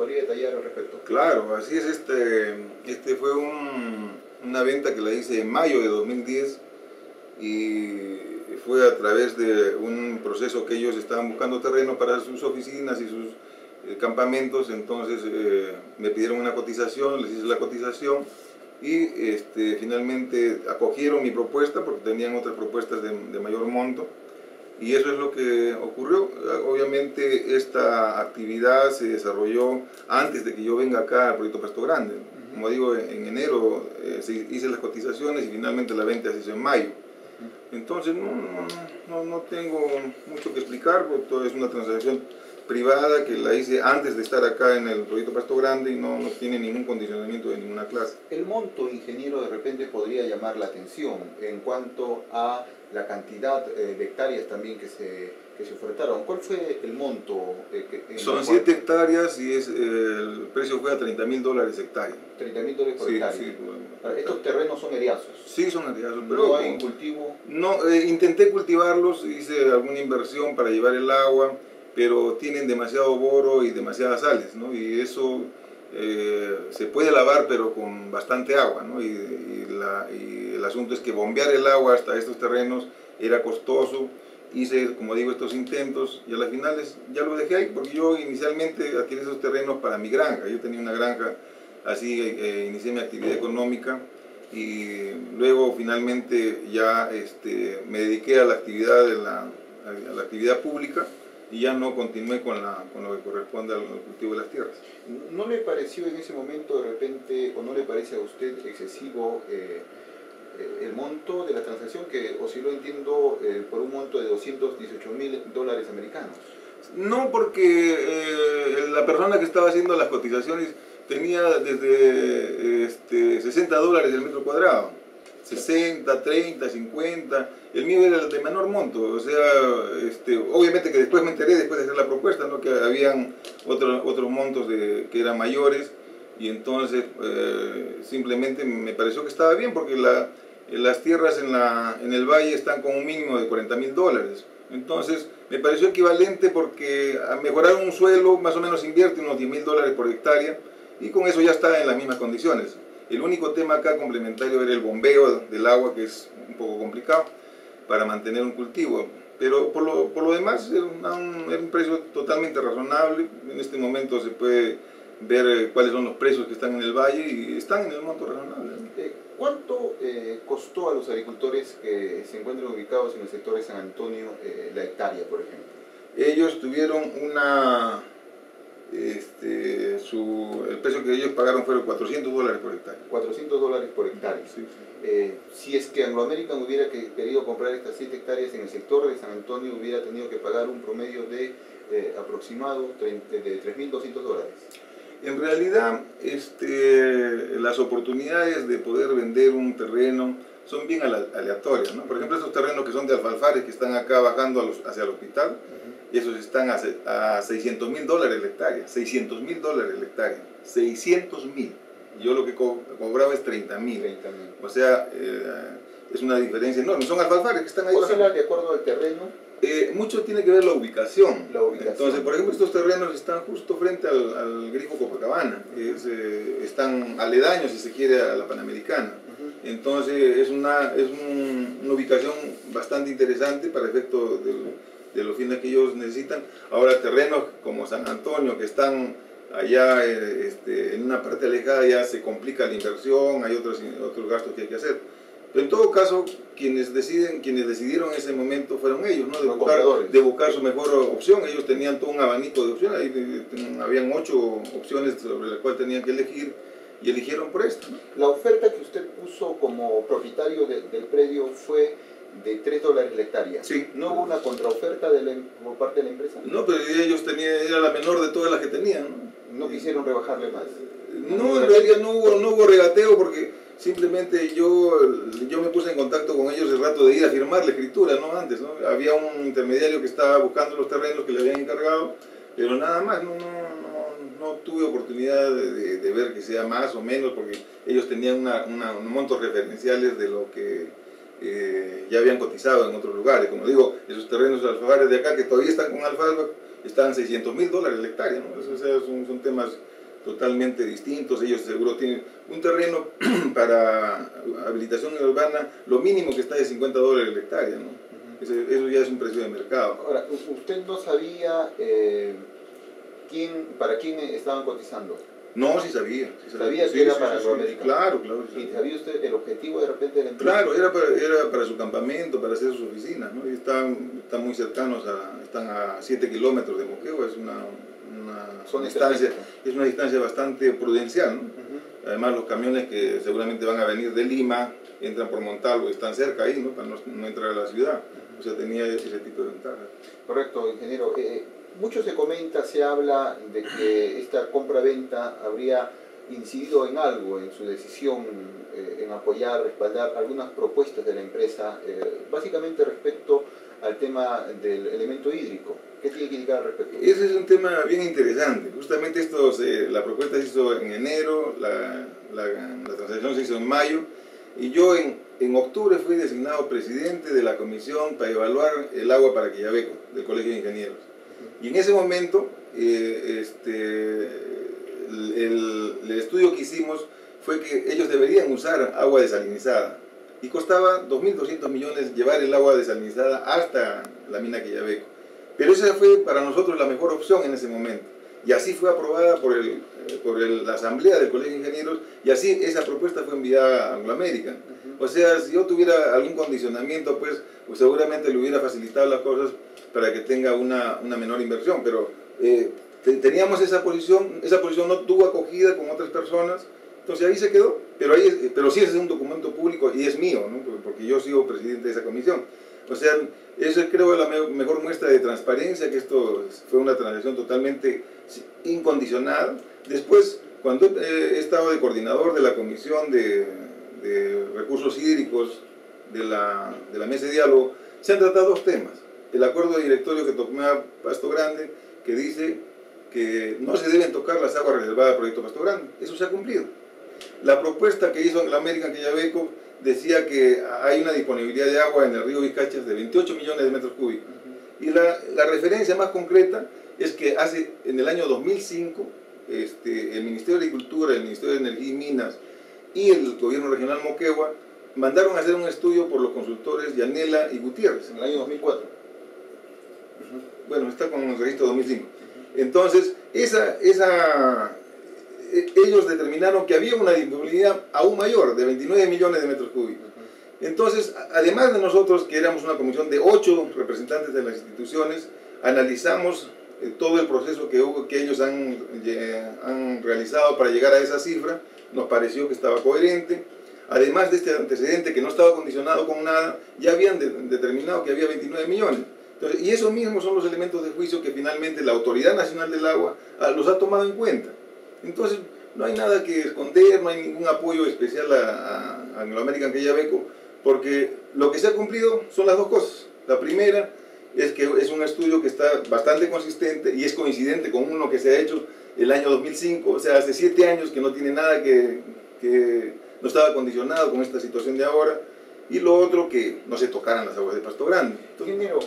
¿Podría detallar al respecto? Claro, así es. Este fue una venta que la hice en mayo de 2010 y fue a través de un proceso que ellos estaban buscando terreno para sus oficinas y sus campamentos. Entonces me pidieron una cotización, les hice la cotización y finalmente acogieron mi propuesta porque tenían otras propuestas de mayor monto. Y eso es lo que ocurrió. Obviamente esta actividad se desarrolló antes de que yo venga acá al proyecto Pasto Grande. Como digo, en enero hice las cotizaciones y finalmente la venta se hizo en mayo. Entonces no tengo mucho que explicar, porque todo es una transacción privada que la hice antes de estar acá en el proyecto Pasto Grande y no tiene ningún condicionamiento de ninguna clase. El monto, ingeniero, de repente podría llamar la atención en cuanto a la cantidad de hectáreas también que se ofertaron. ¿Cuál fue el monto? Son 7 hectáreas y el precio fue a $30.000 hectárea. $30.000 por hectárea. Sí, Estos terrenos son eriazos. Sí, son eriazos. Pero ¿No hay cultivo? No, intenté cultivarlos, hice alguna inversión para llevar el agua, pero tienen demasiado boro y demasiadas sales, ¿no? Y eso se puede lavar, pero con bastante agua, ¿no? Y el asunto es que bombear el agua hasta estos terrenos era costoso. Hice, como digo, estos intentos y a las finales ya lo dejé ahí porque yo inicialmente adquirí esos terrenos para mi granja. Yo tenía una granja, así inicié mi actividad económica y luego finalmente ya me dediqué a la actividad, a la actividad pública y ya no continué con lo que corresponde al cultivo de las tierras. ¿No le pareció en ese momento de repente, o no le parece a usted excesivo el monto de la transacción que osciló, entiendo, por un monto de $218.000 americanos? No, porque la persona que estaba haciendo las cotizaciones tenía desde $60 el metro cuadrado, 60, 30, 50, el mío era el de menor monto, o sea, obviamente que después me enteré, después de hacer la propuesta, ¿no? Que habían otros montos que eran mayores, y entonces simplemente me pareció que estaba bien, porque las tierras en el valle están con un mínimo de $40.000, entonces me pareció equivalente porque a mejorar un suelo más o menos invierte unos $10.000 por hectárea, y con eso ya está en las mismas condiciones. El único tema acá complementario era el bombeo del agua, que es un poco complicado para mantener un cultivo. Pero por lo demás era un precio totalmente razonable. En este momento se puede ver cuáles son los precios que están en el valle y están en el monto razonable. ¿Cuánto costó a los agricultores que se encuentran ubicados en el sector de San Antonio la hectárea, por ejemplo? Ellos tuvieron el precio que ellos pagaron fueron $400 por hectárea. $400 por hectárea. Sí. Si es que Anglo American hubiera querido comprar estas 7 hectáreas en el sector de San Antonio, hubiera tenido que pagar un promedio de aproximado de $3.200. En realidad, las oportunidades de poder vender un terreno son bien aleatorias, ¿no? Por ejemplo, estos terrenos que son de alfalfares, que están acá bajando hacia el hospital, esos están a $600.000 la hectárea, $600.000 la hectárea, 600.000. Yo lo que cobraba es 30.000. O sea, es una diferencia enorme. Son alfalfares que están ahí bajando. De acuerdo al terreno. Mucho tiene que ver la ubicación. ubicación. Entonces, por ejemplo, estos terrenos están justo frente al grifo Copacabana, que están aledaños, si se quiere, a la Panamericana. Entonces, es una ubicación bastante interesante para efecto de los fines que ellos necesitan. Ahora, terrenos como San Antonio, que están allá en una parte alejada, ya se complica la inversión, hay otros gastos que hay que hacer. Pero en todo caso, quienes decidieron en ese momento fueron ellos, ¿no? De buscar su mejor opción. Ellos tenían todo un abanico de opciones, ahí habían 8 opciones sobre las cuales tenían que elegir, y eligieron por esta, ¿no? La oferta que usted puso como propietario del predio fue de $3 la hectárea. Sí. ¿No hubo una contraoferta por parte de la empresa? No, pero ellos era la menor de todas las que tenían, ¿no? ¿No quisieron rebajarle más? No, en realidad no hubo regateo, porque simplemente yo me puse en contacto con ellos el rato de ir a firmar la escritura, no antes, ¿no? Había un intermediario que estaba buscando los terrenos que le habían encargado, pero nada más, no tuve oportunidad de ver que sea más o menos, porque ellos tenían unos montos referenciales de lo que ya habían cotizado en otros lugares. Como digo, esos terrenos alfafares de acá que todavía están con alfalfa, estaban $600.000 la hectárea, ¿no? O sea, son temas totalmente distintos. Ellos seguro tienen un terreno para habilitación urbana, lo mínimo que está es $50 la hectárea, ¿no? Eso ya es un precio de mercado. Ahora, ¿usted no sabía para quién estaban cotizando? No, sí sabía. ¿Sabía que era para Agroamérica? Claro, claro. ¿Y sabía usted el objetivo de repente de la empresa? Claro, era para su campamento, para hacer sus oficinas, ¿no? Y están muy cercanos, están a 7 kilómetros de Moquegua, es una distancia bastante prudencial, ¿no? Además, los camiones que seguramente van a venir de Lima entran por Montalvo y están cerca ahí, ¿no? Para no entrar a la ciudad. O sea, tenía ese tipo de ventajas. Correcto, ingeniero. Mucho se comenta, se habla de que esta compra-venta habría incidido en algo, en su decisión, en apoyar, respaldar algunas propuestas de la empresa, básicamente respecto al tema del elemento hídrico. ¿Qué tiene que indicar al respecto? Ese es un tema bien interesante. Justamente la propuesta se hizo en enero, la transacción se hizo en mayo, y yo en octubre fui designado presidente de la comisión para evaluar el agua para Quillabeco, del Colegio de Ingenieros. Y en ese momento, el estudio que hicimos fue que ellos deberían usar agua desalinizada. Y costaba 2.200 millones llevar el agua desalinizada hasta la mina Quillabeco. Pero esa fue para nosotros la mejor opción en ese momento. Y así fue aprobada por la asamblea del Colegio de Ingenieros, y así esa propuesta fue enviada a Anglo American. O sea, si yo tuviera algún condicionamiento, pues seguramente le hubiera facilitado las cosas para que tenga una menor inversión. Pero teníamos esa posición no tuvo acogida con otras personas, entonces ahí se quedó. Pero sí es un documento público y es mío, ¿no? Porque yo sigo presidente de esa comisión. O sea, eso creo es la mejor muestra de transparencia, que esto fue una transacción totalmente incondicional. Después, cuando he estado de coordinador de la Comisión de Recursos Hídricos de la mesa de diálogo, se han tratado dos temas. El acuerdo de directorio que tomaba Pasto Grande, que dice que no se deben tocar las aguas reservadas del proyecto Pasto Grande. Eso se ha cumplido. La propuesta que hizo Anglo American Quillabeco decía que hay una disponibilidad de agua en el río Vizcachas de 28 millones de metros cúbicos. Y la referencia más concreta es que en el año 2005, el Ministerio de Agricultura, el Ministerio de Energía y Minas y el Gobierno Regional Moquegua mandaron a hacer un estudio por los consultores Yanela y Gutiérrez. En el año 2004. Bueno, está con el registro 2005. Entonces, ellos determinaron que había una disponibilidad aún mayor, de 29 millones de metros cúbicos. Entonces, además de nosotros, que éramos una comisión de 8 representantes de las instituciones, analizamos todo el proceso que ellos han realizado para llegar a esa cifra. Nos pareció que estaba coherente. Además de este antecedente que no estaba condicionado con nada, ya habían determinado que había 29 millones. Entonces, y esos mismos son los elementos de juicio que finalmente la Autoridad Nacional del Agua los ha tomado en cuenta. Entonces, no hay nada que esconder, no hay ningún apoyo especial a Anglo American Quillabeco, porque lo que se ha cumplido son las dos cosas. La primera es que es un estudio que está bastante consistente y es coincidente con uno que se ha hecho el año 2005, o sea, hace 7 años, que no tiene nada que no estaba condicionado con esta situación de ahora. Y lo otro, que no se tocaran las aguas de Pasto Grande. Ingeniero,